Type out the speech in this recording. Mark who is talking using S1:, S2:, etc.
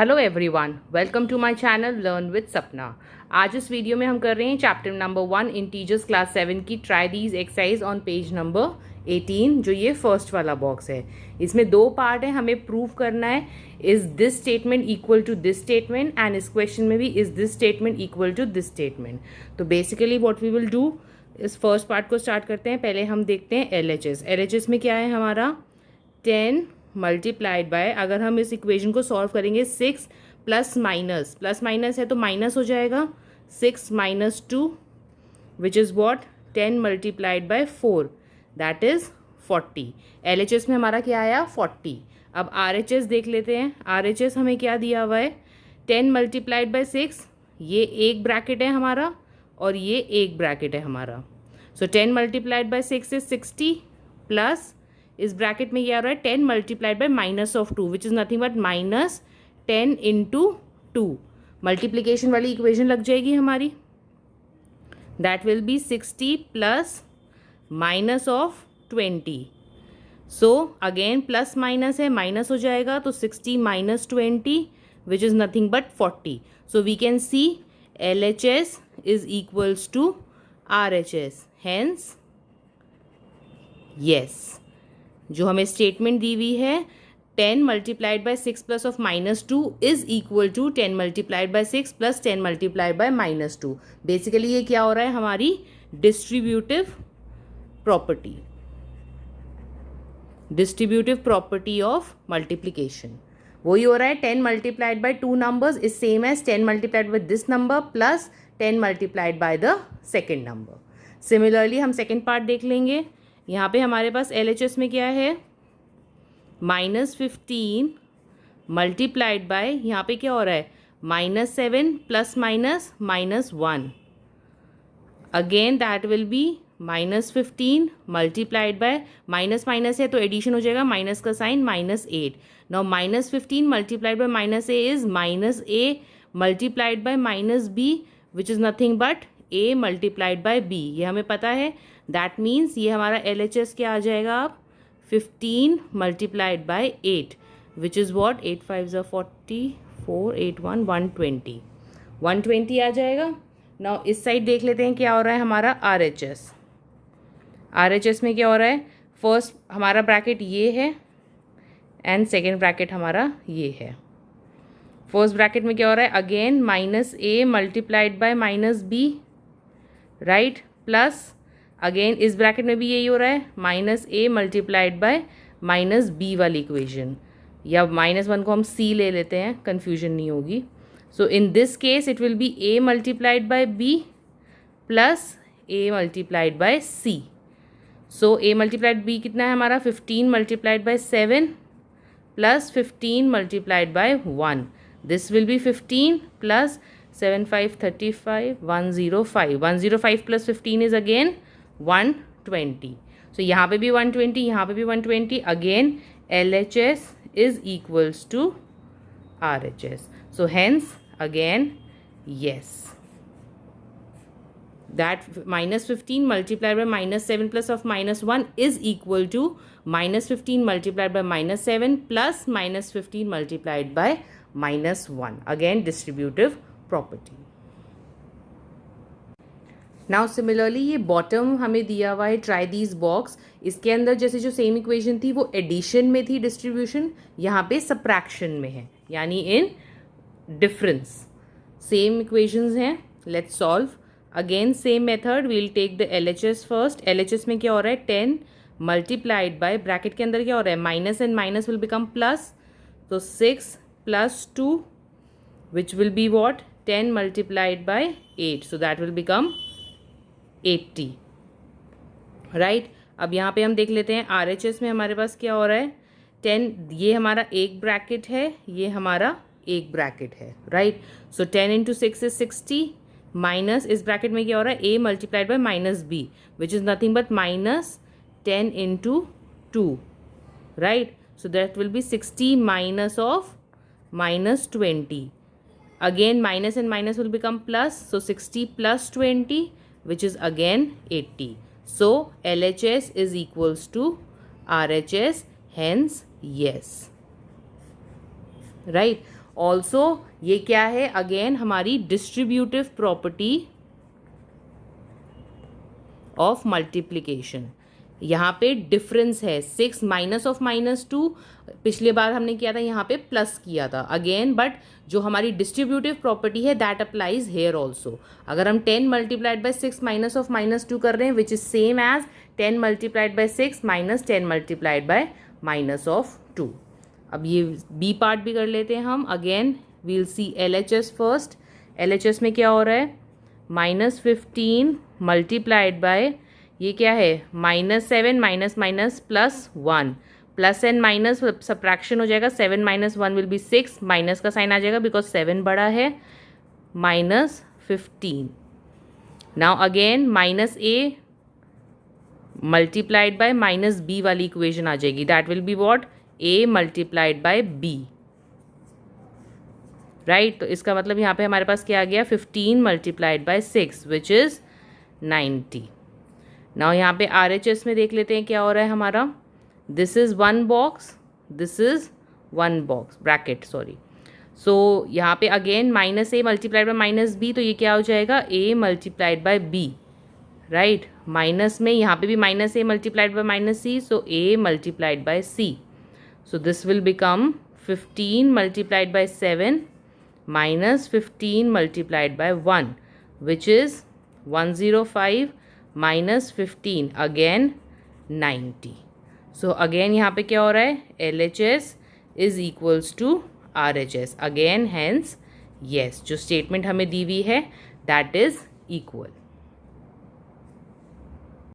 S1: Hello everyone, welcome to my channel learn with Sapna. आज इस video में हम कर रहे हैं चैप्टर नंबर 1 इंटीजर्स क्लास 7 की try these exercise on page number 18, जो ये फर्स्ट वाला बॉक्स है। इसमें दो पार्ट है, हमें प्रूव करना है is this statement equal to this statement, and इस क्वेश्चन में भी is this statement equal to this statement. तो basically what we will do, इस फर्स्ट पार्ट को स्टार्ट करते हैं। पहले हम देखते हैं LHS। LHS में क्या है हमारा 10 मल्टीप्लाइड बाय, अगर हम इस इक्वेशन को सॉल्व करेंगे 6 प्लस माइनस है तो माइनस हो जाएगा 6 minus 2 which is what 10 multiplied bye 4 that is 40। LHS में हमारा क्या आया 40। अब RHS देख लेते हैं। RHS हमें क्या दिया हुआ है 10 मल्टीप्लाइड बाय 6, ये एक ब्रैकेट है हमारा और ये एक ब्रैकेट है हमारा। So 10 multiplied by 6 is 60 plus इस ब्रैकेट में ये आ रहा है 10 multiplied by minus of 2 which is nothing but minus 10 into 2। Multiplication वाली इक्वेशन लग जाएगी हमारी, that will be 60 plus minus of 20। So again plus minus है, माइनस हो जाएगा तो 60 minus 20 which is nothing but 40। So we can see LHS is equals to RHS, hence yes. जो हमें स्टेटमेंट दी हुई है 10 multiplied by 6 plus of minus 2 is equal to 10 multiplied by 6 plus 10 multiplied by minus 2। Basically ये क्या हो रहा है हमारी डिस्ट्रीब्यूटिव प्रॉपर्टी ऑफ मल्टीप्लीकेशन। वही हो रहा है 10 multiplied by 2 numbers is same as 10 multiplied by this number plus 10 multiplied by the second number. Similarly हम सेकेंड पार्ट देख लेंगे। यहाँ पे हमारे पास LHS में क्या है -15 मल्टीप्लाइड बाय, यहाँ पे क्या हो रहा है -7 plus -1। Again that will be -15 multiplied by minus minus है तो एडिशन हो जाएगा, माइनस का sign -8। Now -15 multiplied by -a is -a multiplied by -b which is nothing but a multiplied by b। ये हमें पता है, दैट मीन्स ये हमारा LHS क्या आ जाएगा अब 15 multiplied bye 8 which is what 8 5 ज़ा 40 4 8 1 120 आ जाएगा। नाउ इस साइड देख लेते हैं क्या हो रहा है हमारा RHS में क्या हो रहा है, फर्स्ट हमारा ब्रैकेट ये है एंड सेकेंड ब्रैकेट हमारा ये है। फर्स्ट ब्रैकेट में क्या हो रहा है again -a multiplied by -b, right, plus again इस ब्रैकेट में भी यही हो रहा है -a मल्टीप्लाइड बाय -b वाली इक्वेशन, या -1 को हम c ले लेते हैं, कन्फ्यूजन नहीं होगी। So in this case it will be a multiplied by b plus a multiplied by c। So a multiplied b कितना है हमारा 15 multiplied by 7 plus 15 multiplied by 1, this will be 15 plus 7 5 35 105 प्लस 15 is again 120। सो यहाँ पे भी 120, यहाँ पे भी 120। Again LHS is equals to RHS, so hence again yes that -15 multiplied by -7 plus of -1 is equal to -15 multiplied by -7 plus -15 multiplied by -1, again distributive property। Now similarly ये bottom हमें दिया हुआ है ट्राई दीज बॉक्स, इसके अंदर जैसे जो same equation थी वो एडिशन में थी डिस्ट्रीब्यूशन, यहाँ पे सब्ट्रैक्शन में है, यानी इन डिफरेंस। सेम इक्वेशंस हैं, let's solve. Again same method, we'll take the LHS first. LHS में क्या हो रहा है 10 मल्टीप्लाइड बाय, ब्रैकेट के अंदर क्या हो रहा है minus and minus will become plus, तो 6 plus 2 which will be what 10 multiplied bye 8, so that will become 80, right. अब यहाँ पे हम देख लेते हैं RHS में हमारे पास क्या हो रहा है 10, ये हमारा एक ब्रैकेट है, ये हमारा एक ब्रैकेट है, right. So 10 into 6 is 60 minus इस ब्रैकेट में क्या हो रहा है a multiplied by -b which is nothing but -10 into 2, right. So that will be 60 minus of -20। Again minus and minus will become plus, so 60 plus 20 which is again 80. So LHS is equals to RHS, hence yes, right। Also ये क्या है, again हमारी distributive property of multiplication. यहाँ पे difference है 6 minus of -2, पिछले बार हमने किया था यहाँ पे प्लस किया था अगेन, बट जो हमारी डिस्ट्रीब्यूटिव प्रॉपर्टी है दैट अप्लाइज हेयर ऑल्सो। अगर हम 10 मल्टीप्लाइड बाय 6 माइनस ऑफ -2 कर रहे हैं which is same as 10 multiplied by 6 minus 10 multiplied by -2। अब ये बी पार्ट भी कर लेते हैं हम। अगेन वील सी LHS फर्स्ट। LHS में क्या हो रहा है, -15 मल्टीप्लाइड बाय ये क्या है -7 minus minus +1, plus and minus subtraction हो जाएगा, 7 माइनस 1 विल बी 6, माइनस का साइन आ जाएगा बिकॉज 7 बड़ा है, -15। Now again -a multiplied by -b वाली इक्वेशन आ जाएगी, that will be what, a multiplied by b, right. तो इसका मतलब यहाँ पे हमारे पास क्या आ गया, 15 multiplied by 6 which is 90। Now यहाँ पे RHS में देख लेते हैं क्या हो रहा है हमारा, this is 1 box, this is 1 box bracket, sorry. So यहाँ पे again -a multiplied by -b, तो ये क्या हो जाएगा, a multiplied by b, right. Minus में यहाँ पे भी -a multiplied by -c, so a multiplied by c, so this will become 15 multiplied by 7 minus 15 multiplied by 1 which is 105 minus 15 again 90. So again यहाँ पे क्या हो रहा है, LHS is equals to RHS again, hence yes जो statement हमें दी हुई है that is equal.